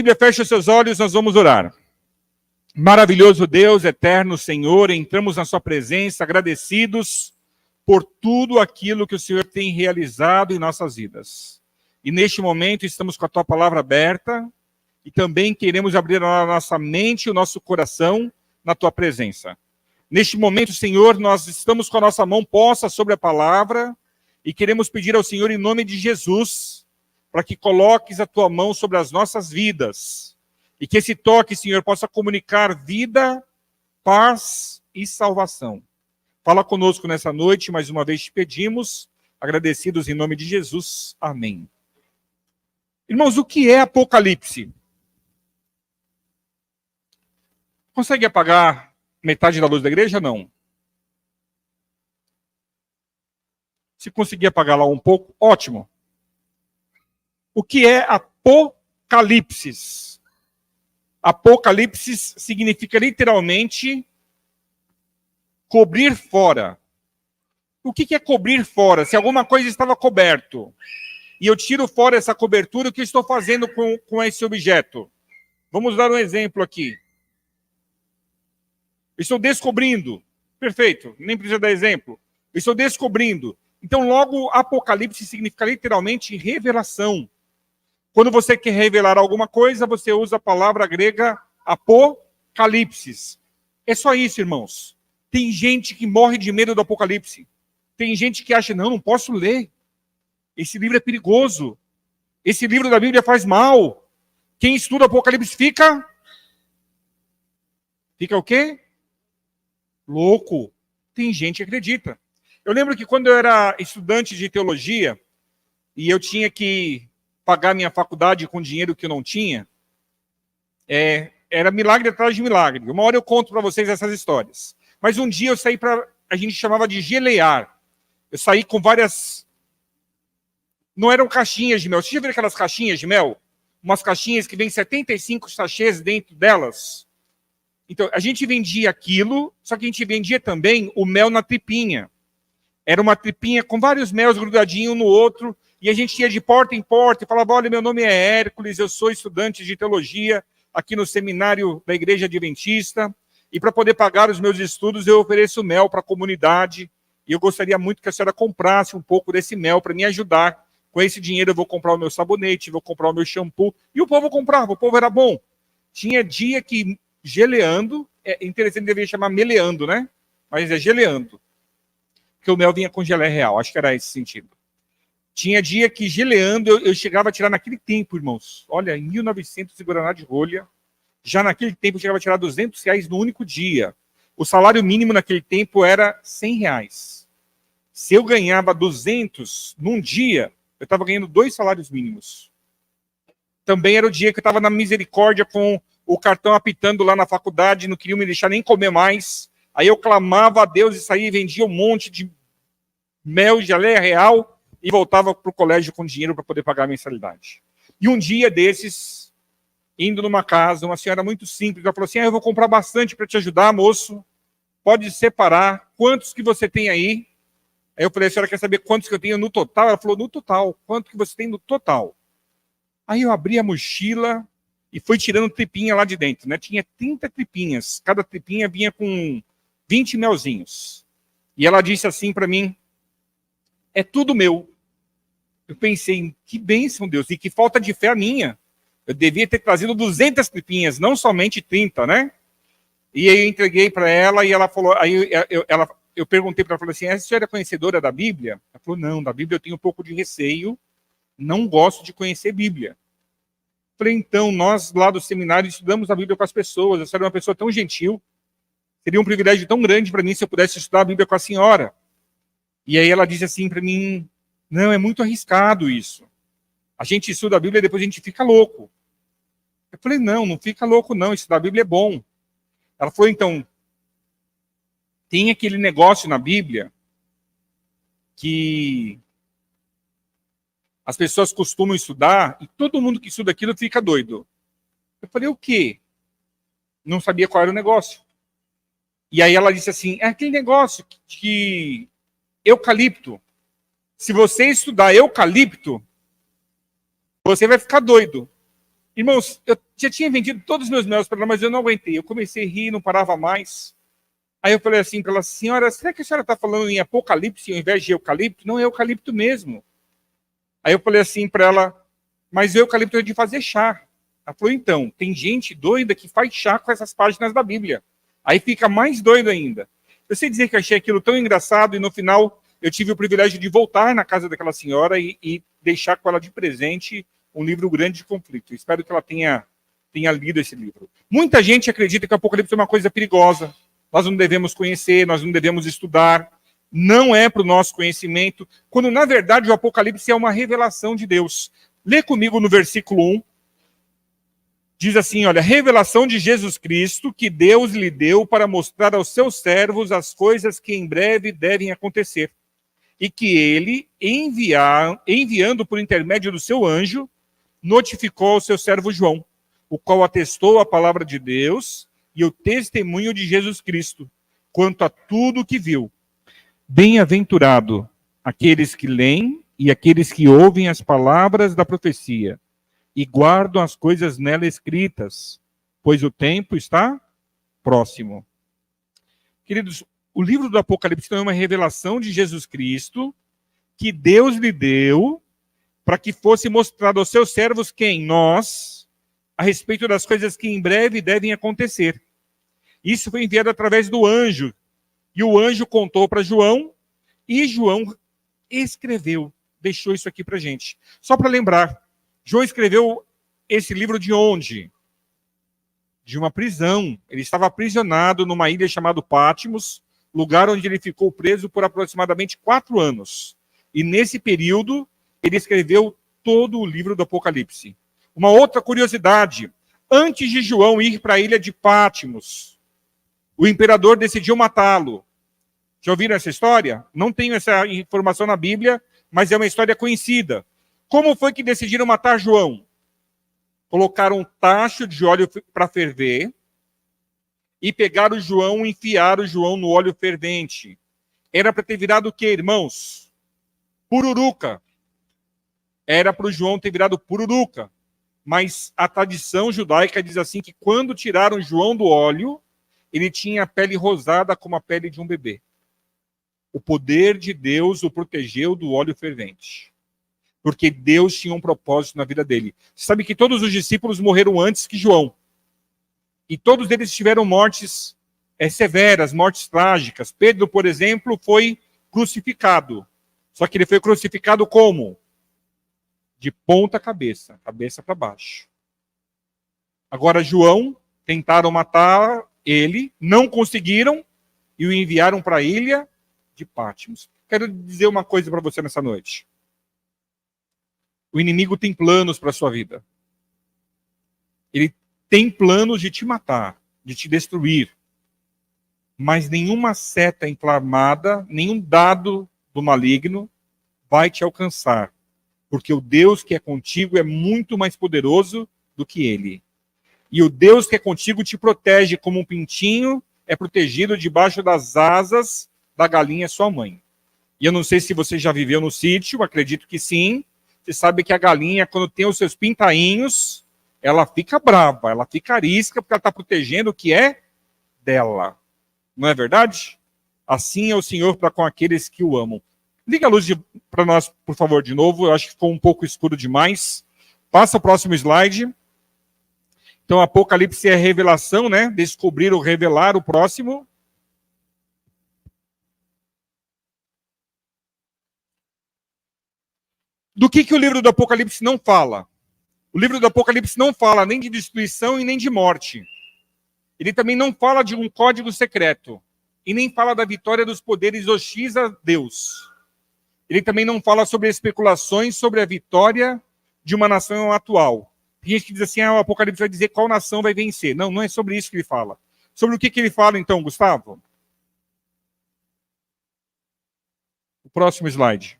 Bíblia, feche os seus olhos, nós vamos orar. Maravilhoso Deus, eterno Senhor, entramos na sua presença agradecidos por tudo aquilo que o Senhor tem realizado em nossas vidas. E neste momento estamos com a tua palavra aberta e também queremos abrir a nossa mente e o nosso coração na tua presença. Neste momento, Senhor, nós estamos com a nossa mão posta sobre a palavra e queremos pedir ao Senhor, em nome de Jesus, para que coloques a tua mão sobre as nossas vidas e que esse toque, Senhor, possa comunicar vida, paz e salvação. Fala conosco nessa noite, mais uma vez te pedimos, agradecidos em nome de Jesus. Amém. Irmãos, o que é Apocalipse? Consegue apagar metade da luz da igreja? Não. Se conseguir apagar lá um pouco, ótimo. O que é Apocalipse? Apocalipse significa literalmente cobrir fora. O que é cobrir fora? Se alguma coisa estava coberto e eu tiro fora essa cobertura, o que eu estou fazendo com esse objeto? Vamos dar um exemplo aqui. Estou descobrindo. Perfeito, nem precisa dar exemplo. Estou descobrindo. Então, logo, Apocalipse significa literalmente revelação. Quando você quer revelar alguma coisa, você usa a palavra grega apocalipsis. É só isso, irmãos. Tem gente que morre de medo do Apocalipse. Tem gente que acha, não posso ler. Esse livro é perigoso. Esse livro da Bíblia faz mal. Quem estuda Apocalipse fica o quê? Louco. Tem gente que acredita. Eu lembro que quando eu era estudante de teologia e eu tinha que pagar minha faculdade com dinheiro que eu não tinha, era milagre atrás de milagre. Uma hora eu conto para vocês essas histórias. Mas um dia eu saí a gente chamava de gelear. Eu saí com várias... Não eram caixinhas de mel. Você já viu aquelas caixinhas de mel? Umas caixinhas que vem 75 sachês dentro delas. Então, a gente vendia aquilo, só que a gente vendia também o mel na tripinha. Era uma tripinha com vários mel grudadinhos um no outro, e a gente ia de porta em porta e falava, olha, meu nome é Hércules, eu sou estudante de teologia aqui no seminário da Igreja Adventista, e para poder pagar os meus estudos, eu ofereço mel para a comunidade, e eu gostaria muito que a senhora comprasse um pouco desse mel para me ajudar. Com esse dinheiro eu vou comprar o meu sabonete, vou comprar o meu shampoo, e o povo comprava, o povo era bom. Tinha dia que geleando, é interessante, deveria chamar meleando, né? Mas é geleando. Porque o mel vinha com geleia real, acho que era esse sentido. Tinha dia que geleando, eu chegava a tirar naquele tempo, irmãos. Olha, em 1900 e Guaraná de rolha, já naquele tempo eu chegava a tirar R$200 no único dia. O salário mínimo naquele tempo era R$100. Se eu ganhava 200 num dia, eu estava ganhando 2 salários mínimos. Também era o dia que eu estava na misericórdia com o cartão apitando lá na faculdade, não queriam me deixar nem comer mais. Aí eu clamava a Deus e saía e vendia um monte de mel e geleia real e voltava para o colégio com dinheiro para poder pagar a mensalidade. E um dia desses, indo numa casa, uma senhora muito simples, ela falou assim, eu vou comprar bastante para te ajudar, moço. Pode separar. Quantos que você tem aí? Aí eu falei, a senhora quer saber quantos que eu tenho no total? Ela falou, no total. Quanto que você tem no total? Aí eu abri a mochila e fui tirando tripinha lá de dentro, né? Tinha 30 tripinhas. Cada tripinha vinha com 20 melzinhos. E ela disse assim para mim, é tudo meu. Eu pensei, que bênção, Deus, e que falta de fé a minha. Eu devia ter trazido 200 tripinhas, não somente 30, né? E aí eu entreguei para ela e ela falou, aí eu perguntei para ela, falei assim, a senhora é conhecedora da Bíblia? Ela falou, não, da Bíblia eu tenho um pouco de receio, não gosto de conhecer Bíblia. Falei, então, nós lá do seminário estudamos a Bíblia com as pessoas, a senhora é uma pessoa tão gentil, seria um privilégio tão grande para mim se eu pudesse estudar a Bíblia com a senhora. E aí ela disse assim para mim, não, é muito arriscado isso. A gente estuda a Bíblia e depois a gente fica louco. Eu falei, não fica louco não, estudar a Bíblia é bom. Ela falou, então, tem aquele negócio na Bíblia que as pessoas costumam estudar e todo mundo que estuda aquilo fica doido. Eu falei, o quê? Não sabia qual era o negócio. E aí ela disse assim, é aquele negócio que eucalipto. Se você estudar eucalipto, você vai ficar doido. Irmãos, eu já tinha vendido todos os meus mel para ela, mas eu não aguentei. Eu comecei a rir, não parava mais. Aí eu falei assim para ela, senhora, será que a senhora está falando em apocalipse ao invés de eucalipto? Não, é eucalipto mesmo. Aí eu falei assim para ela, mas o eucalipto é de fazer chá. Ela falou, então, tem gente doida que faz chá com essas páginas da Bíblia. Aí fica mais doido ainda. Eu sei dizer que eu achei aquilo tão engraçado e no final eu tive o privilégio de voltar na casa daquela senhora e deixar com ela de presente um livro grande de conflito. Espero que ela tenha lido esse livro. Muita gente acredita que o Apocalipse é uma coisa perigosa. Nós não devemos conhecer, nós não devemos estudar. Não é para o nosso conhecimento, quando na verdade o Apocalipse é uma revelação de Deus. Lê comigo no versículo 1. Diz assim, olha, revelação de Jesus Cristo que Deus lhe deu para mostrar aos seus servos as coisas que em breve devem acontecer. E que ele, enviando por intermédio do seu anjo, notificou ao seu servo João, o qual atestou a palavra de Deus e o testemunho de Jesus Cristo, quanto a tudo o que viu. Bem-aventurado aqueles que leem e aqueles que ouvem as palavras da profecia e guardam as coisas nela escritas, pois o tempo está próximo. Queridos, o livro do Apocalipse é uma revelação de Jesus Cristo que Deus lhe deu para que fosse mostrado aos seus servos, quem? Nós, a respeito das coisas que em breve devem acontecer. Isso foi enviado através do anjo. E o anjo contou para João, e João escreveu, deixou isso aqui para a gente. Só para lembrar, João escreveu esse livro de onde? De uma prisão. Ele estava aprisionado numa ilha chamada Patmos, lugar onde ele ficou preso por aproximadamente 4 anos. E nesse período, ele escreveu todo o livro do Apocalipse. Uma outra curiosidade, antes de João ir para a ilha de Patmos, o imperador decidiu matá-lo. Já ouviram essa história? Não tenho essa informação na Bíblia, mas é uma história conhecida. Como foi que decidiram matar João? Colocaram um tacho de óleo para ferver e pegaram o João e enfiaram o João no óleo fervente. Era para ter virado o quê, irmãos? Pururuca. Era para o João ter virado pururuca. Mas a tradição judaica diz assim que quando tiraram João do óleo, ele tinha a pele rosada como a pele de um bebê. O poder de Deus o protegeu do óleo fervente. Porque Deus tinha um propósito na vida dele. Você sabe que todos os discípulos morreram antes que João. E todos eles tiveram mortes severas, mortes trágicas. Pedro, por exemplo, foi crucificado. Só que ele foi crucificado como? De ponta cabeça para baixo. Agora João, tentaram matar ele, não conseguiram e o enviaram para a ilha de Patmos. Quero dizer uma coisa para você nessa noite. O inimigo tem planos para a sua vida. Ele tem planos de te matar, de te destruir. Mas nenhuma seta inflamada, nenhum dado do maligno vai te alcançar. Porque o Deus que é contigo é muito mais poderoso do que ele. E o Deus que é contigo te protege como um pintinho é protegido debaixo das asas da galinha sua mãe. E eu não sei se você já viveu no sítio, acredito que sim. Você sabe que a galinha, quando tem os seus pintainhos, ela fica brava, ela fica arisca, porque ela está protegendo o que é dela. Não é verdade? Assim é o Senhor para com aqueles que o amam. Liga a luz para nós, por favor, de novo. Eu acho que ficou um pouco escuro demais. Passa o próximo slide. Então, Apocalipse é revelação, né? Descobrir ou revelar o próximo. Do que o livro do Apocalipse não fala? O livro do Apocalipse não fala nem de destruição e nem de morte. Ele também não fala de um código secreto. E nem fala da vitória dos poderes hostis a Deus. Ele também não fala sobre especulações sobre a vitória de uma nação atual. Tem gente que diz assim, o Apocalipse vai dizer qual nação vai vencer. Não, não é sobre isso que ele fala. Sobre o que ele fala então, Gustavo? O próximo slide.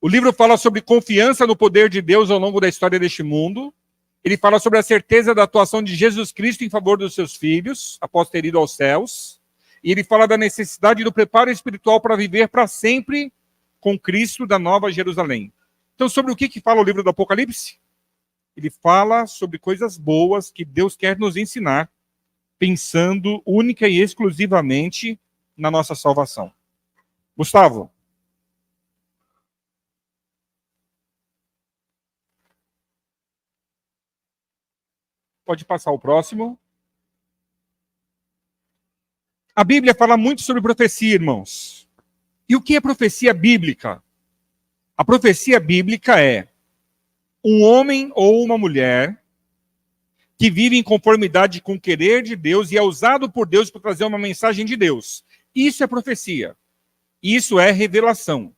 O livro fala sobre confiança no poder de Deus ao longo da história deste mundo. Ele fala sobre a certeza da atuação de Jesus Cristo em favor dos seus filhos, após ter ido aos céus. E ele fala da necessidade do preparo espiritual para viver para sempre com Cristo da Nova Jerusalém. Então, sobre o que fala o livro do Apocalipse? Ele fala sobre coisas boas que Deus quer nos ensinar, pensando única e exclusivamente na nossa salvação. Gustavo. Pode passar o próximo. A Bíblia fala muito sobre profecia, irmãos. E o que é profecia bíblica? A profecia bíblica é um homem ou uma mulher que vive em conformidade com o querer de Deus e é usado por Deus para trazer uma mensagem de Deus. Isso é profecia. Isso é revelação.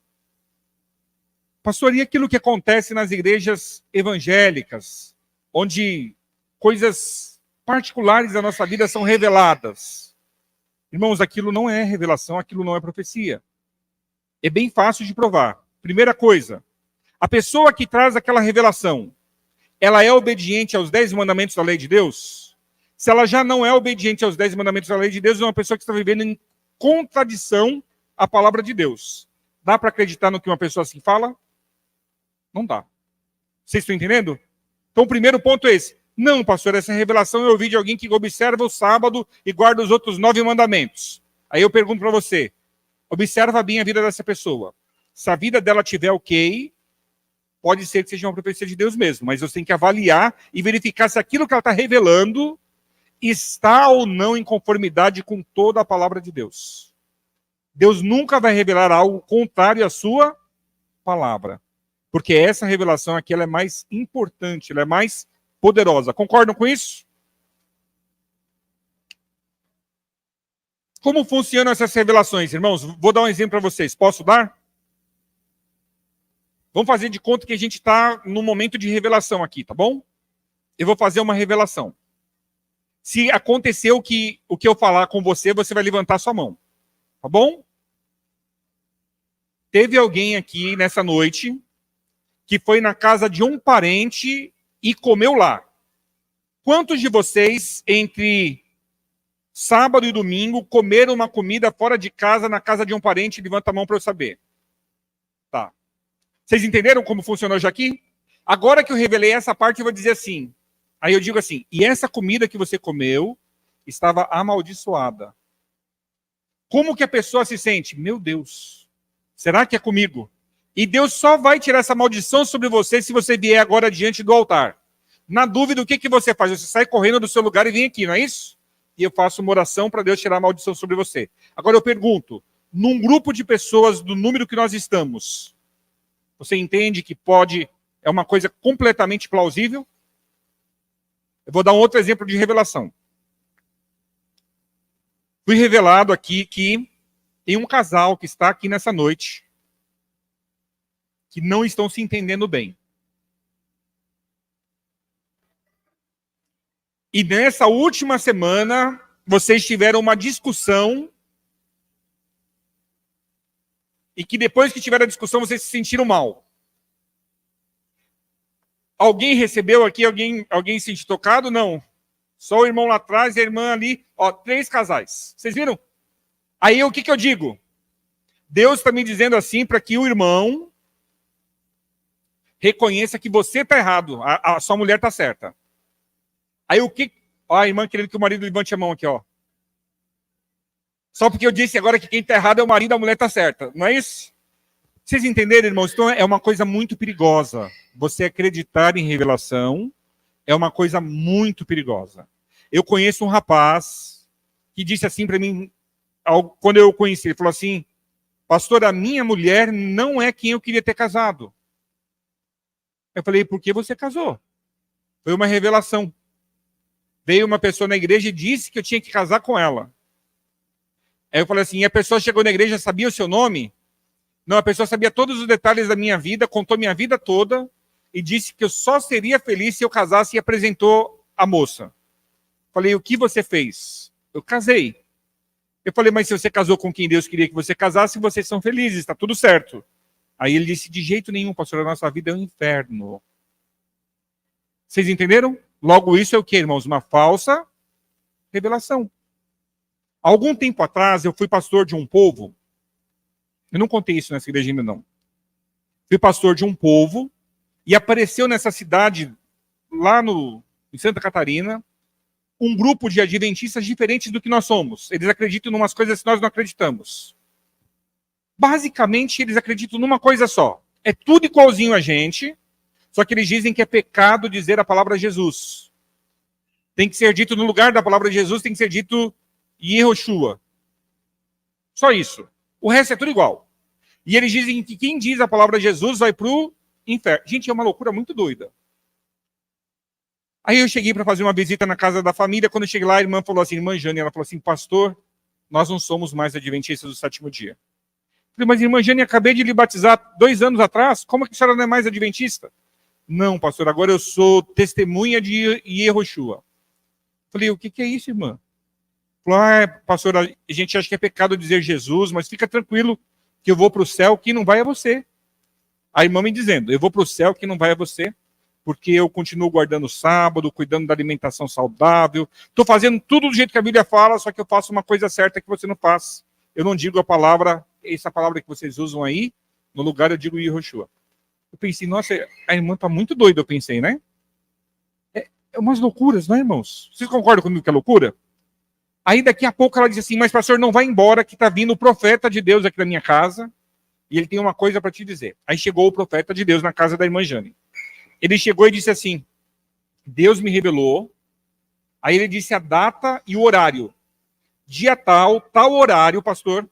Pastor, e aquilo que acontece nas igrejas evangélicas, onde coisas particulares da nossa vida são reveladas? Irmãos, aquilo não é revelação, aquilo não é profecia. É bem fácil de provar. Primeira coisa, a pessoa que traz aquela revelação, ela é obediente aos 10 mandamentos da lei de Deus? Se ela já não é obediente aos 10 mandamentos da lei de Deus, é uma pessoa que está vivendo em contradição à palavra de Deus. Dá para acreditar no que uma pessoa assim fala? Não dá. Vocês estão entendendo? Então, o primeiro ponto é esse. Não, pastor, essa revelação eu ouvi de alguém que observa o sábado e guarda os outros 9 mandamentos. Aí eu pergunto para você, observa bem a vida dessa pessoa. Se a vida dela tiver ok, pode ser que seja uma profecia de Deus mesmo, mas você tem que avaliar e verificar se aquilo que ela está revelando está ou não em conformidade com toda a palavra de Deus. Deus nunca vai revelar algo contrário à sua palavra, porque essa revelação aqui ela é mais importante, ela é mais poderosa. Concordam com isso? Como funcionam essas revelações, irmãos? Vou dar um exemplo para vocês. Posso dar? Vamos fazer de conta que a gente está num momento de revelação aqui, tá bom? Eu vou fazer uma revelação. Se aconteceu o que eu falar com você, você vai levantar sua mão. Tá bom? Teve alguém aqui nessa noite que foi na casa de um parente e comeu lá. Quantos de vocês, entre sábado e domingo, comeram uma comida fora de casa, na casa de um parente? Levanta a mão para eu saber. Tá. Vocês entenderam como funcionou já aqui? Agora que eu revelei essa parte, eu vou dizer assim. Aí eu digo assim, e essa comida que você comeu estava amaldiçoada. Como que a pessoa se sente? Meu Deus, será que é comigo? E Deus só vai tirar essa maldição sobre você se você vier agora diante do altar. Na dúvida, o que você faz? Você sai correndo do seu lugar e vem aqui, não é isso? E eu faço uma oração para Deus tirar a maldição sobre você. Agora eu pergunto, num grupo de pessoas do número que nós estamos, você entende que é uma coisa completamente plausível? Eu vou dar um outro exemplo de revelação. Fui revelado aqui que tem um casal que está aqui nessa noite que não estão se entendendo bem. E nessa última semana, vocês tiveram uma discussão e que depois que tiveram a discussão, vocês se sentiram mal. Alguém recebeu aqui? Alguém se sentiu tocado? Não. Só o irmão lá atrás e a irmã ali. Ó, 3 casais. Vocês viram? Aí o que eu digo? Deus está me dizendo assim para que o irmão reconheça que você está errado, a sua mulher está certa. Aí o que... Ó, a irmã querendo que o marido levante a mão aqui, ó. Só porque eu disse agora que quem está errado é o marido, a mulher está certa. Não é isso? Vocês entenderam, irmãos? Então é uma coisa muito perigosa. Você acreditar em revelação é uma coisa muito perigosa. Eu conheço um rapaz que disse assim para mim, quando eu o conheci, ele falou assim, pastor, a minha mulher não é quem eu queria ter casado. Eu falei, por que você casou? Foi uma revelação. Veio uma pessoa na igreja e disse que eu tinha que casar com ela. Aí eu falei assim, e a pessoa chegou na igreja, sabia o seu nome? Não, a pessoa sabia todos os detalhes da minha vida, contou minha vida toda e disse que eu só seria feliz se eu casasse e apresentou a moça. Falei, o que você fez? Eu casei. Eu falei, mas se você casou com quem Deus queria que você casasse, vocês são felizes, está tudo certo. Aí ele disse, de jeito nenhum, pastor, a nossa vida é um inferno. Vocês entenderam? Logo isso é o que, irmãos? Uma falsa revelação. Algum tempo atrás, eu fui pastor de um povo. Eu não contei isso nessa igreja ainda, não. Fui pastor de um povo e apareceu nessa cidade, lá em Santa Catarina, um grupo de adventistas diferentes do que nós somos. Eles acreditam em umas coisas que nós não acreditamos. Basicamente, eles acreditam numa coisa só. É tudo igualzinho a gente, só que eles dizem que é pecado dizer a palavra Jesus. Tem que ser dito no lugar da palavra Jesus, tem que ser dito Yehoshua. Só isso. O resto é tudo igual. E eles dizem que quem diz a palavra Jesus vai para o inferno. Gente, é uma loucura muito doida. Aí eu cheguei para fazer uma visita na casa da família. Quando eu cheguei lá, a irmã falou assim, irmã Jane, ela falou assim, pastor, nós não somos mais adventistas do sétimo dia. Eu falei, mas irmã Jane, acabei de lhe batizar 2 anos atrás, como é que a senhora não é mais adventista? Não, pastor, agora eu sou testemunha de Yehoshua. Falei, o que é isso, irmã? Falou, pastor, a gente acha que é pecado dizer Jesus, mas fica tranquilo que eu vou para o céu, que não vai a você. A irmã me dizendo, eu vou para o céu, que não vai a você, porque eu continuo guardando o sábado, cuidando da alimentação saudável, estou fazendo tudo do jeito que a Bíblia fala, só que eu faço uma coisa certa que você não faz. Eu não digo a palavra, essa palavra que vocês usam aí, no lugar eu digo Yehoshua. Eu pensei, nossa, a irmã está muito doida, eu pensei, né? É umas loucuras, não é, irmãos? Vocês concordam comigo que é loucura? Aí daqui a pouco ela disse assim, mas pastor, não vai embora, que está vindo o profeta de Deus aqui na minha casa, e ele tem uma coisa para te dizer. Aí chegou o profeta de Deus na casa da irmã Jane. Ele chegou e disse assim, Deus me revelou, aí ele disse a data e o horário. Dia tal, tal horário, pastor,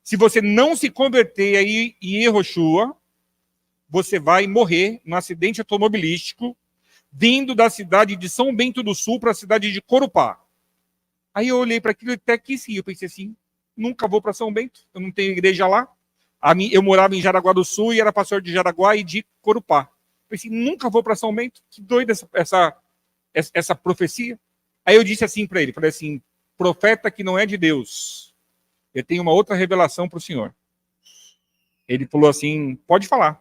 se você não se converter aí em Yehoshua, você vai morrer num acidente automobilístico, vindo da cidade de São Bento do Sul para a cidade de Corupá. Aí eu olhei para aquilo e até quis ir. Eu pensei assim, nunca vou para São Bento, eu não tenho igreja lá. Eu morava em Jaraguá do Sul e era pastor de Jaraguá e de Corupá. Eu pensei, nunca vou para São Bento. Que doida essa profecia. Aí eu disse assim para ele, falei assim, profeta que não é de Deus, eu tenho uma outra revelação para o senhor. Ele falou assim, pode falar.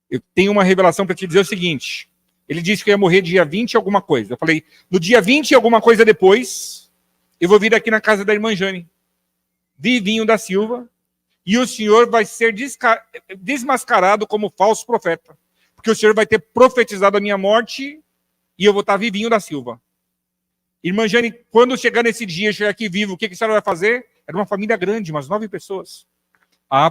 Eu tenho uma revelação para te dizer o seguinte. Ele disse que eu ia morrer dia 20 alguma coisa. Eu falei, no dia 20 alguma coisa depois, eu vou vir aqui na casa da irmã Jane, Vivinho da Silva, e o senhor vai ser desmascarado como falso profeta. Porque o senhor vai ter profetizado a minha morte e eu vou estar Vivinho da Silva. Irmã Jane, quando chegar nesse dia, chegar aqui vivo, o que a senhora vai fazer? Era uma família grande, umas 9 pessoas.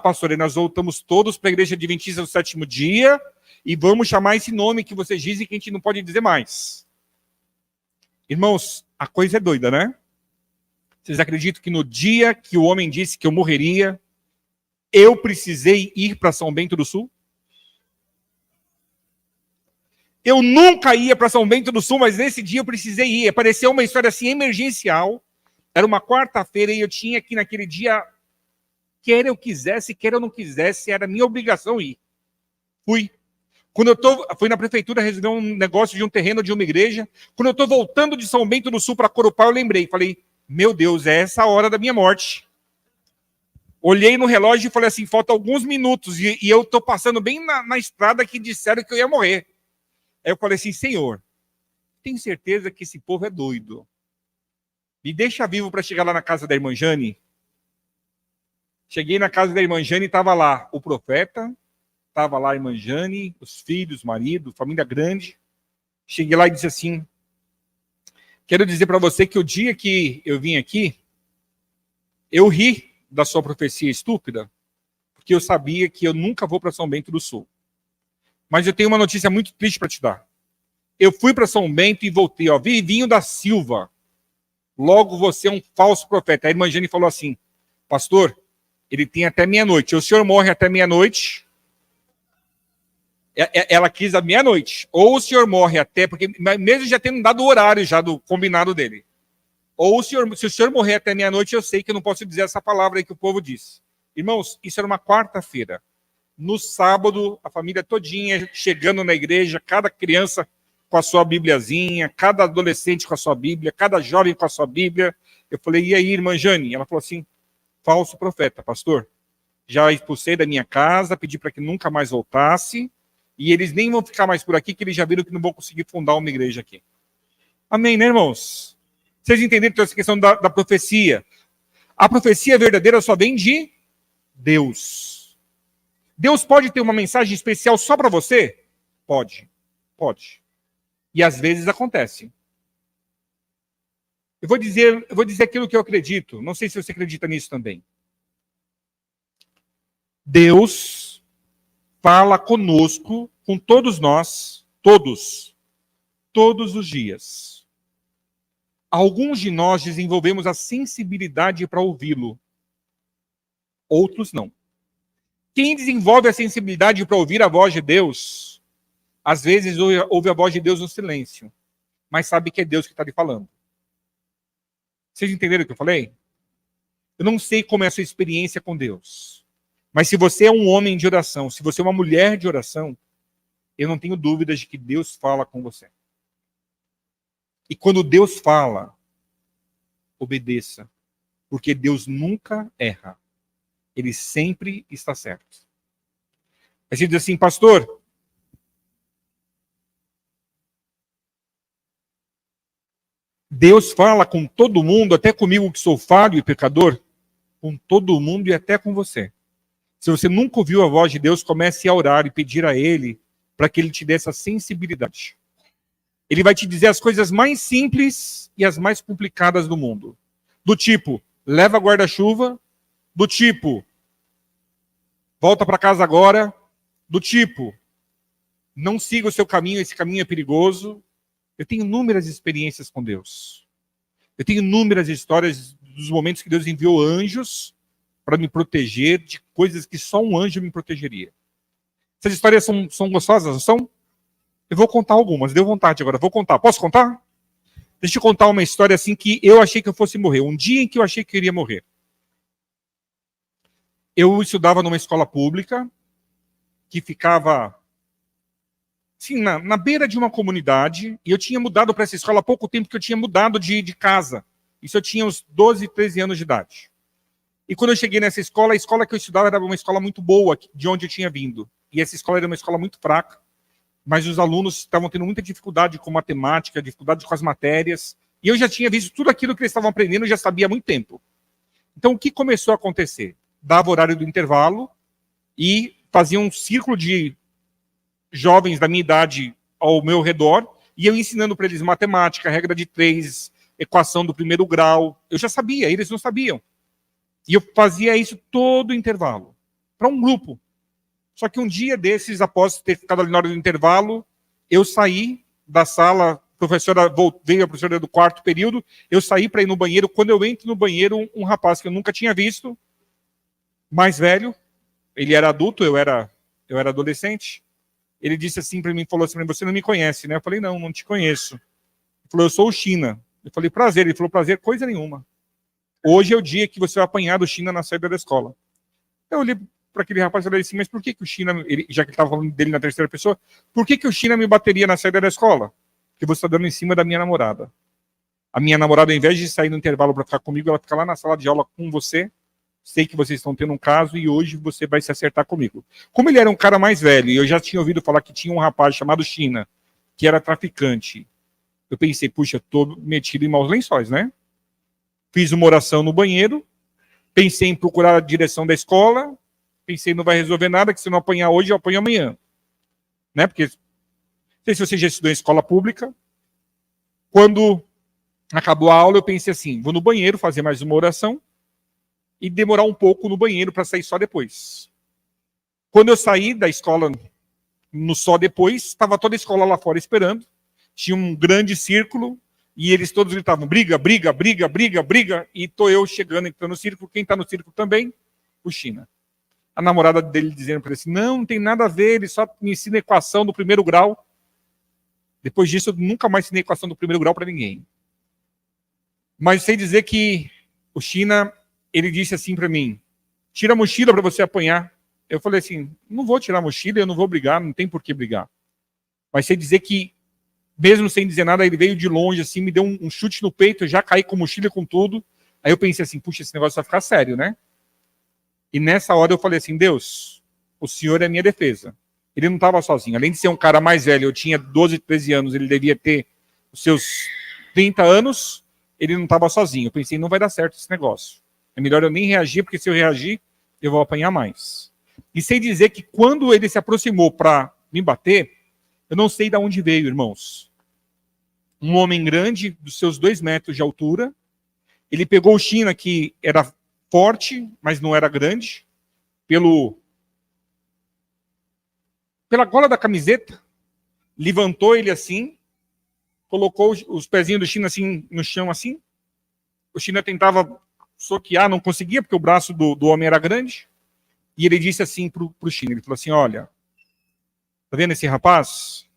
Pastor, nós voltamos todos para a igreja adventista do sétimo dia e vamos chamar esse nome que vocês dizem que a gente não pode dizer mais. Irmãos, a coisa é doida, né? Vocês acreditam que no dia que o homem disse que eu morreria, eu precisei ir para São Bento do Sul? Eu nunca ia para São Bento do Sul, mas nesse dia eu precisei ir. Apareceu uma história assim emergencial. Era uma quarta-feira e eu tinha que naquele dia, quer eu quisesse, quer eu não quisesse, era minha obrigação ir. Fui. Fui na prefeitura resolver um negócio de um terreno de uma igreja. Quando eu estou voltando de São Bento do Sul para Corupá, eu lembrei. Falei, meu Deus, é essa a hora da minha morte. Olhei no relógio e falei assim, falta alguns minutos. E eu estou passando bem na estrada que disseram que eu ia morrer. Aí eu falei assim, Senhor, tenho certeza que esse povo é doido. Me deixa vivo para chegar lá na casa da irmã Jane. Cheguei na casa da irmã Jane e estava lá o profeta, estava lá a irmã Jane, os filhos, o marido, família grande. Cheguei lá e disse assim, quero dizer para você que o dia que eu vim aqui, eu ri da sua profecia estúpida, porque eu sabia que eu nunca vou para São Bento do Sul. Mas eu tenho uma notícia muito triste para te dar. Eu fui para São Bento e voltei, ó, Vivinho da Silva. Logo você é um falso profeta. A irmã Jane falou assim, pastor, ele tem até meia-noite. O senhor morre até meia-noite. Ela quis a meia-noite. Ou o senhor morre até, porque mesmo já tendo dado o horário já do combinado dele. Ou se o senhor morrer até meia-noite, eu sei que eu não posso dizer essa palavra aí que o povo diz. Irmãos, isso era uma quarta-feira. No sábado, a família todinha chegando na igreja, cada criança com a sua bibliazinha, cada adolescente com a sua Bíblia, cada jovem com a sua Bíblia. Eu falei, e aí, irmã Jane? Ela falou assim, falso profeta, pastor. Já expulsei da minha casa, pedi para que nunca mais voltasse, e eles nem vão ficar mais por aqui, que eles já viram que não vão conseguir fundar uma igreja aqui. Amém, né, irmãos? Vocês entenderam toda essa questão da profecia? A profecia verdadeira só vem de Deus. Deus pode ter uma mensagem especial só para você? Pode. Pode. E às vezes acontece. Eu vou dizer aquilo que eu acredito. Não sei se você acredita nisso também. Deus fala conosco, com todos nós, todos os dias. Alguns de nós desenvolvemos a sensibilidade para ouvi-lo. Outros não. Quem desenvolve a sensibilidade para ouvir a voz de Deus, às vezes ouve a voz de Deus no silêncio, mas sabe que é Deus que está lhe falando. Vocês entenderam o que eu falei? Eu não sei como é a sua experiência com Deus, mas se você é um homem de oração, se você é uma mulher de oração, eu não tenho dúvidas de que Deus fala com você. E quando Deus fala, obedeça, porque Deus nunca erra. Ele sempre está certo. A gente diz assim, pastor, Deus fala com todo mundo, até comigo que sou falho e pecador, com todo mundo e até com você. Se você nunca ouviu a voz de Deus, comece a orar e pedir a Ele para que Ele te dê essa sensibilidade. Ele vai te dizer as coisas mais simples e as mais complicadas do mundo. Do tipo, leva guarda-chuva. Do tipo, volta para casa agora. Do tipo, não siga o seu caminho, esse caminho é perigoso. Eu tenho inúmeras experiências com Deus. Eu tenho inúmeras histórias dos momentos que Deus enviou anjos para me proteger de coisas que só um anjo me protegeria. Essas histórias são gostosas, não são? Eu vou contar algumas, deu vontade agora, vou contar. Posso contar? Deixa eu contar uma história assim que eu achei que eu fosse morrer. Um dia em que eu achei que eu iria morrer. Eu estudava numa escola pública que ficava assim, na beira de uma comunidade, e eu tinha mudado para essa escola há pouco tempo que eu tinha mudado de casa. Isso eu tinha uns 12, 13 anos de idade. E quando eu cheguei nessa escola, a escola que eu estudava era uma escola muito boa, de onde eu tinha vindo. E essa escola era uma escola muito fraca, mas os alunos estavam tendo muita dificuldade com matemática, dificuldade com as matérias, e eu já tinha visto tudo aquilo que eles estavam aprendendo, eu já sabia há muito tempo. Então, o que começou a acontecer? Dava o horário do intervalo e fazia um círculo de jovens da minha idade ao meu redor, e eu ensinando para eles matemática, regra de 3, equação do primeiro grau. Eu já sabia, eles não sabiam. E eu fazia isso todo o intervalo, para um grupo. Só que um dia desses, após ter ficado ali na hora do intervalo, eu saí da sala, veio a professora do quarto período, eu saí para ir no banheiro. Quando eu entro no banheiro, um rapaz que eu nunca tinha visto, mais velho, ele era adulto, eu era adolescente, ele disse assim para mim, falou assim, você não me conhece, né? Eu falei, não te conheço. Ele falou, eu sou o China. Eu falei, prazer. Ele falou, prazer, coisa nenhuma. Hoje é o dia que você vai apanhar do China na saída da escola. Eu olhei para aquele rapaz e falei assim, mas por que o China, já que ele estava falando dele na terceira pessoa, por que o China me bateria na saída da escola? Porque você está dando em cima da minha namorada. A minha namorada, ao invés de sair no intervalo para ficar comigo, ela fica lá na sala de aula com você. Sei que vocês estão tendo um caso e hoje você vai se acertar comigo. Como ele era um cara mais velho e eu já tinha ouvido falar que tinha um rapaz chamado China, que era traficante, eu pensei, puxa, estou metido em maus lençóis, né? Fiz uma oração no banheiro, pensei em procurar a direção da escola, pensei, não vai resolver nada, que se não apanhar hoje, eu apanho amanhã. Né? Porque, não sei se você já estudou em escola pública. Quando acabou a aula, eu pensei assim, vou no banheiro fazer mais uma oração e demorar um pouco no banheiro para sair só depois. Quando eu saí da escola no só depois, estava toda a escola lá fora esperando, tinha um grande círculo, e eles todos gritavam, briga, briga, briga, briga, briga, e tô eu chegando, entrando no círculo, quem está no círculo também? O China. A namorada dele dizendo para ele assim, não tem nada a ver, ele só me ensina equação do primeiro grau. Depois disso, eu nunca mais ensinei equação do primeiro grau para ninguém. Mas sei dizer que o China, ele disse assim para mim, tira a mochila para você apanhar. Eu falei assim, não vou tirar a mochila, eu não vou brigar, não tem por que brigar. Mas sei dizer que, mesmo sem dizer nada, ele veio de longe, assim, me deu um chute no peito, eu já caí com mochila e com tudo. Aí eu pensei assim, puxa, esse negócio vai ficar sério, né? E nessa hora eu falei assim, Deus, o Senhor é a minha defesa. Ele não estava sozinho. Além de ser um cara mais velho, eu tinha 12, 13 anos, ele devia ter os seus 30 anos, ele não estava sozinho. Eu pensei, não vai dar certo esse negócio. É melhor eu nem reagir, porque se eu reagir, eu vou apanhar mais. E sei dizer que quando ele se aproximou para me bater, eu não sei de onde veio, irmãos. Um homem grande, dos seus 2 metros de altura. Ele pegou o China, que era forte, mas não era grande, pela gola da camiseta, levantou ele assim, colocou os pezinhos do China assim no chão assim. O China tentava soquear, não conseguia, porque o braço do homem era grande. E ele disse assim pro China, ele falou assim, olha, tá vendo esse rapaz?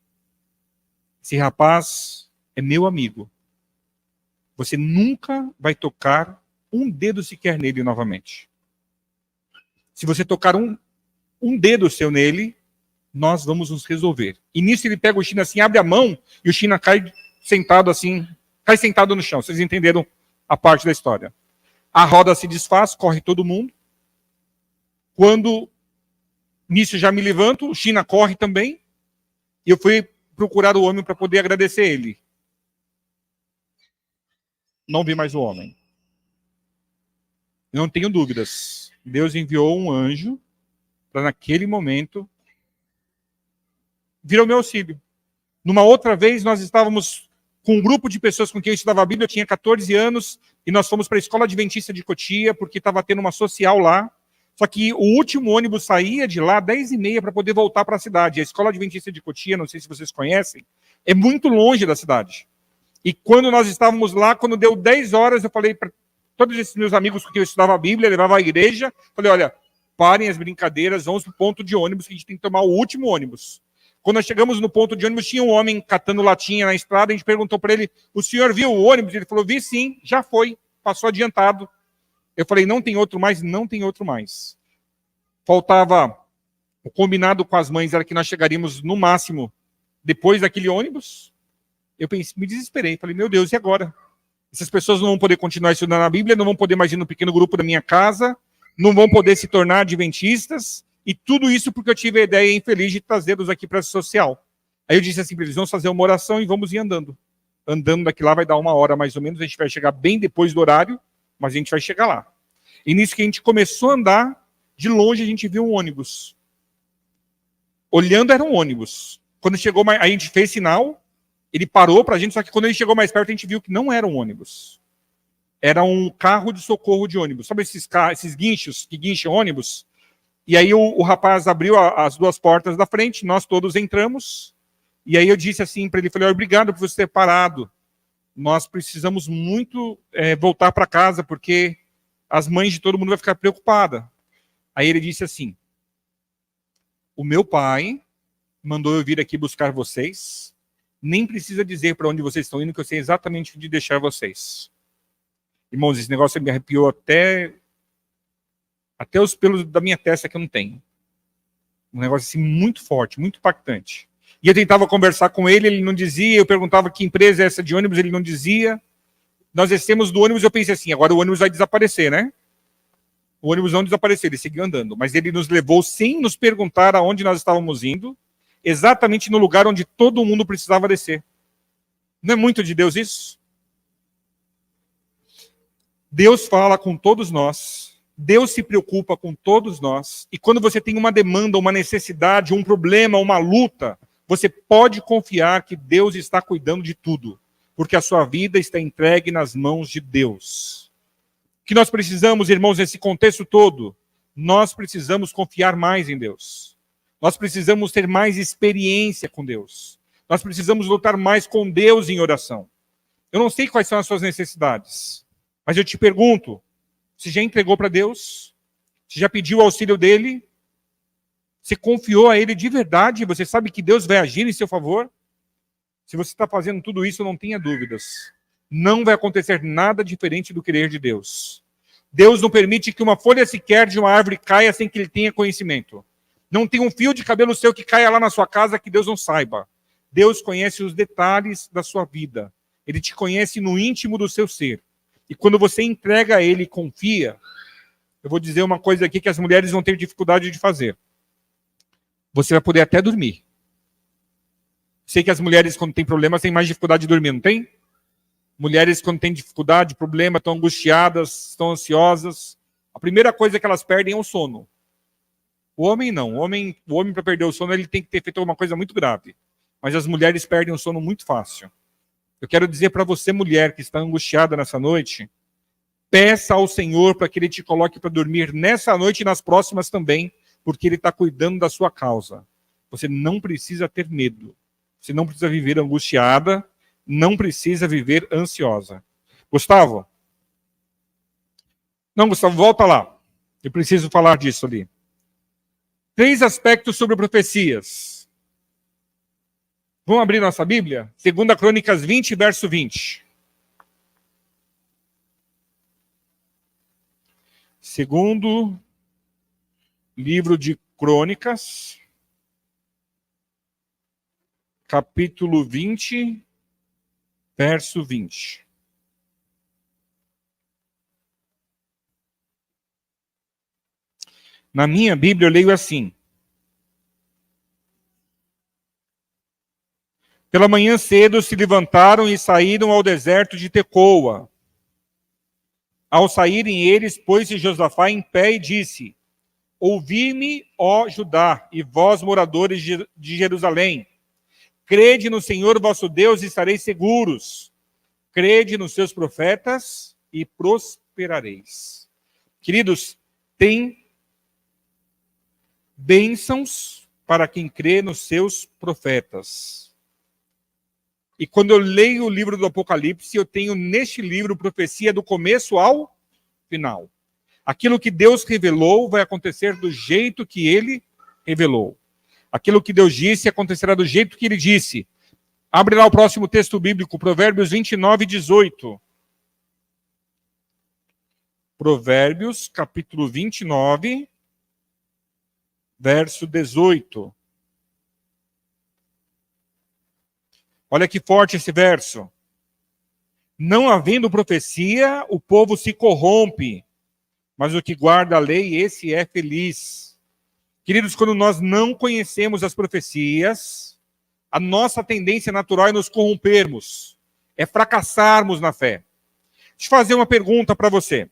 Esse rapaz é meu amigo. Você nunca vai tocar um dedo sequer nele novamente. Se você tocar um dedo seu nele, nós vamos nos resolver. E nisso ele pega o China assim, abre a mão, e o China cai sentado assim, cai sentado no chão. Vocês entenderam a parte da história. A roda se desfaz, corre todo mundo. Quando nisso já me levanto, o China corre também, e eu fui procurar o homem para poder agradecer ele. Não vi mais o homem. Eu não tenho dúvidas. Deus enviou um anjo para, naquele momento, vir ao meu auxílio. Numa outra vez, nós estávamos com um grupo de pessoas com quem eu estudava a Bíblia, eu tinha 14 anos, e nós fomos para a Escola Adventista de Cotia, porque estava tendo uma social lá. Só que o último ônibus saía de lá 10h30 para poder voltar para a cidade. A Escola Adventista de Cotia, não sei se vocês conhecem, é muito longe da cidade. E quando nós estávamos lá, quando deu 10 horas, eu falei para todos esses meus amigos com quem eu estudava a Bíblia, levava à igreja, falei, olha, parem as brincadeiras, vamos para o ponto de ônibus, que a gente tem que tomar o último ônibus. Quando nós chegamos no ponto de ônibus, tinha um homem catando latinha na estrada, a gente perguntou para ele, o senhor viu o ônibus? Ele falou, vi sim, já foi, passou adiantado. Eu falei, não tem outro mais? Não tem outro mais. Faltava, o combinado com as mães era que nós chegaríamos no máximo depois daquele ônibus. Eu pensei, me desesperei, falei, meu Deus, e agora? Essas pessoas não vão poder continuar estudando a Bíblia, não vão poder mais ir no pequeno grupo da minha casa, não vão poder se tornar adventistas, e tudo isso porque eu tive a ideia infeliz de trazê-los aqui para a social. Aí eu disse assim para eles, vamos fazer uma oração e vamos ir andando. Andando daqui lá vai dar 1 hora mais ou menos, a gente vai chegar bem depois do horário, mas a gente vai chegar lá. E nisso que a gente começou a andar, de longe a gente viu um ônibus. Olhando era um ônibus. Quando chegou, a gente fez sinal, ele parou para a gente, só que quando ele chegou mais perto, a gente viu que não era um ônibus. Era um carro de socorro de ônibus. Sabe esses guinchos que guincham ônibus? E aí o rapaz abriu as 2 portas da frente, nós todos entramos. E aí eu disse assim para ele, falei, obrigado por você ter parado. Nós precisamos muito voltar para casa, porque as mães de todo mundo vão ficar preocupadas. Aí ele disse assim, o meu pai mandou eu vir aqui buscar vocês, nem precisa dizer para onde vocês estão indo, que eu sei exatamente onde deixar vocês. Irmãos, esse negócio me arrepiou até os pelos da minha testa que eu não tenho. Um negócio assim muito forte, muito impactante. E eu tentava conversar com ele, ele não dizia, eu perguntava que empresa é essa de ônibus, ele não dizia. Nós descemos do ônibus, eu pensei assim, agora o ônibus vai desaparecer, né? O ônibus não desapareceu, ele seguiu andando. Mas ele nos levou sem nos perguntar aonde nós estávamos indo, exatamente no lugar onde todo mundo precisava descer. Não é muito de Deus isso? Deus fala com todos nós, Deus se preocupa com todos nós, e quando você tem uma demanda, uma necessidade, um problema, uma luta, você pode confiar que Deus está cuidando de tudo, porque a sua vida está entregue nas mãos de Deus. O que nós precisamos, irmãos, nesse contexto todo? Nós precisamos confiar mais em Deus. Nós precisamos ter mais experiência com Deus. Nós precisamos lutar mais com Deus em oração. Eu não sei quais são as suas necessidades, mas eu te pergunto, você já entregou para Deus? Você já pediu o auxílio dele? Você confiou a ele de verdade? Você sabe que Deus vai agir em seu favor? Se você está fazendo tudo isso, não tenha dúvidas. Não vai acontecer nada diferente do querer de Deus. Deus não permite que uma folha sequer de uma árvore caia sem que ele tenha conhecimento. Não tem um fio de cabelo seu que caia lá na sua casa que Deus não saiba. Deus conhece os detalhes da sua vida. Ele te conhece no íntimo do seu ser. E quando você entrega a ele e confia, eu vou dizer uma coisa aqui que as mulheres vão ter dificuldade de fazer. Você vai poder até dormir. Sei que as mulheres, quando têm problemas, têm mais dificuldade de dormir, não tem? Mulheres, quando têm dificuldade, problema, estão angustiadas, estão ansiosas. A primeira coisa que elas perdem é o sono. O homem não. O homem para perder o sono, ele tem que ter feito alguma coisa muito grave. Mas as mulheres perdem o sono muito fácil. Eu quero dizer para você, mulher, que está angustiada nessa noite, peça ao Senhor para que Ele te coloque para dormir nessa noite e nas próximas também, porque Ele está cuidando da sua causa. Você não precisa ter medo. Você não precisa viver angustiada, não precisa viver ansiosa. Gustavo? Não, Gustavo, volta lá. Eu preciso falar disso ali. 3 aspectos sobre profecias. Vamos abrir nossa Bíblia? 2 Crônicas 20, verso 20. Segundo livro de Crônicas, capítulo 20, verso 20. Na minha Bíblia eu leio assim: pela manhã cedo se levantaram e saíram ao deserto de Tecoa. Ao saírem eles, pôs-se Josafá em pé e disse: ouvi-me, ó Judá, e vós, moradores de Jerusalém. Crede no Senhor vosso Deus e estareis seguros. Crede nos seus profetas e prosperareis. Queridos, tem bênçãos para quem crê nos seus profetas. E quando eu leio o livro do Apocalipse, eu tenho neste livro profecia do começo ao final. Aquilo que Deus revelou vai acontecer do jeito que Ele revelou. Aquilo que Deus disse acontecerá do jeito que Ele disse. Abre lá o próximo texto bíblico, Provérbios 29, 18. Provérbios, capítulo 29, verso 18. Olha que forte esse verso. Não havendo profecia, o povo se corrompe, mas o que guarda a lei, esse é feliz. Queridos, quando nós não conhecemos as profecias, a nossa tendência natural é nos corrompermos, é fracassarmos na fé. Deixa eu fazer uma pergunta para você.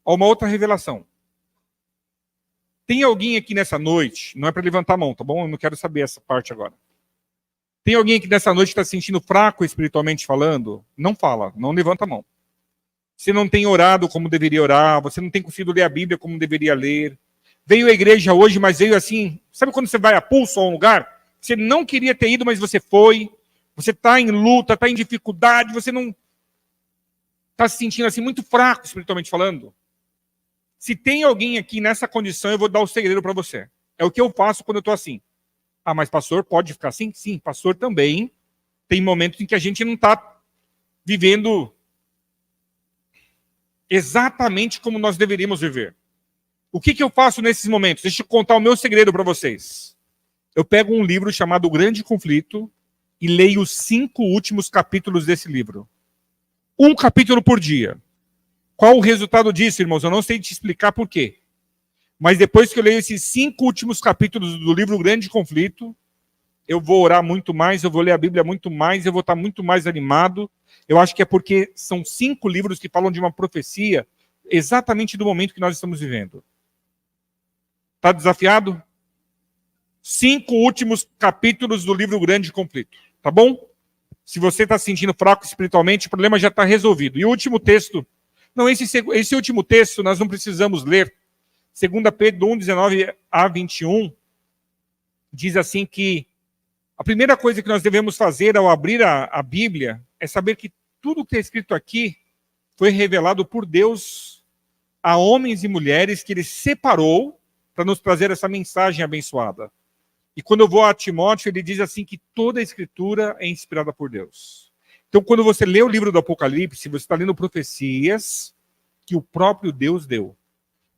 Uma outra revelação. Tem alguém aqui nessa noite, não é para levantar a mão, tá bom? Eu não quero saber essa parte agora. Tem alguém aqui nessa noite que está se sentindo fraco espiritualmente falando? Não fala, não levanta a mão. Você não tem orado como deveria orar, você não tem conseguido ler a Bíblia como deveria ler. Veio à igreja hoje, mas veio assim, sabe quando você vai a pulso a um lugar? Você não queria ter ido, mas você foi. Você está em luta, está em dificuldade, você não está se sentindo assim muito fraco espiritualmente falando. Se tem alguém aqui nessa condição, eu vou dar o segredo para você. É o que eu faço quando eu estou assim. Ah, mas pastor pode ficar assim? Sim, pastor também. Tem momentos em que a gente não está vivendo exatamente como nós deveríamos viver. O que eu faço nesses momentos? Deixa eu contar o meu segredo para vocês. Eu pego um livro chamado O Grande Conflito e leio os 5 últimos capítulos desse livro. Um capítulo por dia. Qual o resultado disso, irmãos? Eu não sei te explicar por quê. Mas depois que eu leio esses 5 últimos capítulos do livro O Grande Conflito, eu vou orar muito mais, eu vou ler a Bíblia muito mais, eu vou estar muito mais animado. Eu acho que é porque são 5 livros que falam de uma profecia exatamente do momento que nós estamos vivendo. Está desafiado? 5 últimos capítulos do livro O Grande Conflito. Tá bom? Se você está se sentindo fraco espiritualmente, o problema já está resolvido. E o último texto... Não, esse último texto nós não precisamos ler. 2 Pedro 1, 19 a 21, diz assim que a primeira coisa que nós devemos fazer ao abrir a Bíblia é saber que tudo que é escrito aqui foi revelado por Deus a homens e mulheres que Ele separou para nos trazer essa mensagem abençoada. E quando eu vou a Timóteo, ele diz assim que toda a Escritura é inspirada por Deus. Então, quando você lê o livro do Apocalipse, você está lendo profecias que o próprio Deus deu.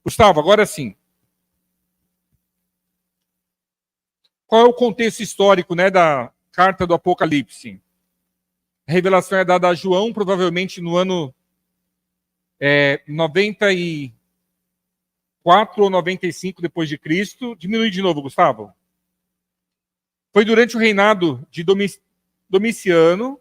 Gustavo, agora sim. Qual é o contexto histórico, né, da carta do Apocalipse? A revelação é dada a João, provavelmente no ano 94 ou 95 depois de Cristo. Diminui de novo, Gustavo. Foi durante o reinado de Domiciano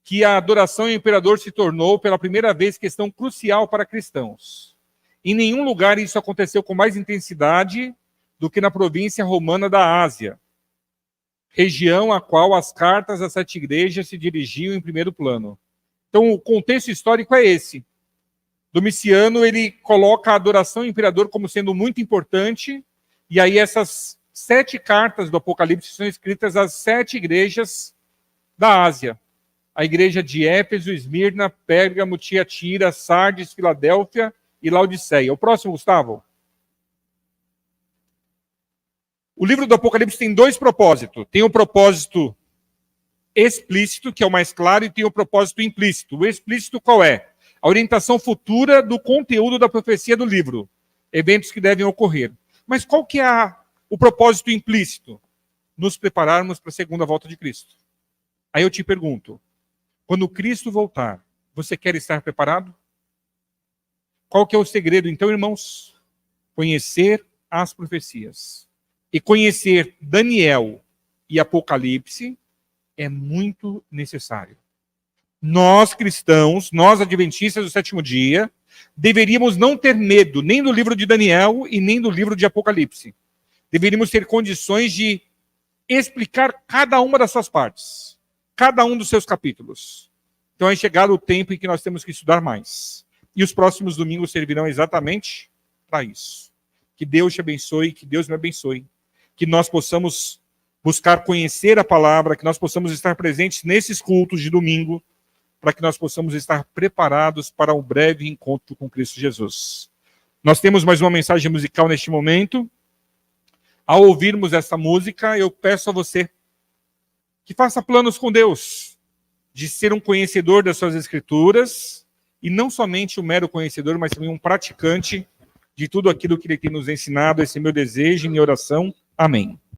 que a adoração ao imperador se tornou, pela primeira vez, questão crucial para cristãos. Em nenhum lugar isso aconteceu com mais intensidade do que na província romana da Ásia, região a qual as cartas às 7 igrejas se dirigiam em primeiro plano. Então, o contexto histórico é esse. Domiciano, ele coloca a adoração ao imperador como sendo muito importante, e aí essas 7 cartas do Apocalipse são escritas às 7 igrejas da Ásia. A igreja de Éfeso, Esmirna, Pérgamo, Tiatira, Sardes, Filadélfia e Laodiceia. O próximo, Gustavo. O livro do Apocalipse tem 2 propósitos. Tem o propósito explícito, que é o mais claro, e tem o propósito implícito. O explícito qual é? A orientação futura do conteúdo da profecia do livro. Eventos que devem ocorrer. Mas qual que é o propósito implícito? Nos prepararmos para a segunda volta de Cristo. Aí eu te pergunto, quando Cristo voltar, você quer estar preparado? Qual que é o segredo, então, irmãos? Conhecer as profecias. E conhecer Daniel e Apocalipse é muito necessário. Nós, cristãos, nós, adventistas do 7º dia, deveríamos não ter medo nem do livro de Daniel e nem do livro de Apocalipse. Deveríamos ter condições de explicar cada uma das suas partes, cada um dos seus capítulos. Então é chegado o tempo em que nós temos que estudar mais. E os próximos domingos servirão exatamente para isso. Que Deus te abençoe, que Deus me abençoe. Que nós possamos buscar conhecer a palavra, que nós possamos estar presentes nesses cultos de domingo, para que nós possamos estar preparados para um breve encontro com Cristo Jesus. Nós temos mais uma mensagem musical neste momento. Ao ouvirmos essa música, eu peço a você que faça planos com Deus, de ser um conhecedor das suas escrituras, e não somente um mero conhecedor, mas também um praticante de tudo aquilo que Ele tem nos ensinado. Esse é meu desejo e minha oração. Amém.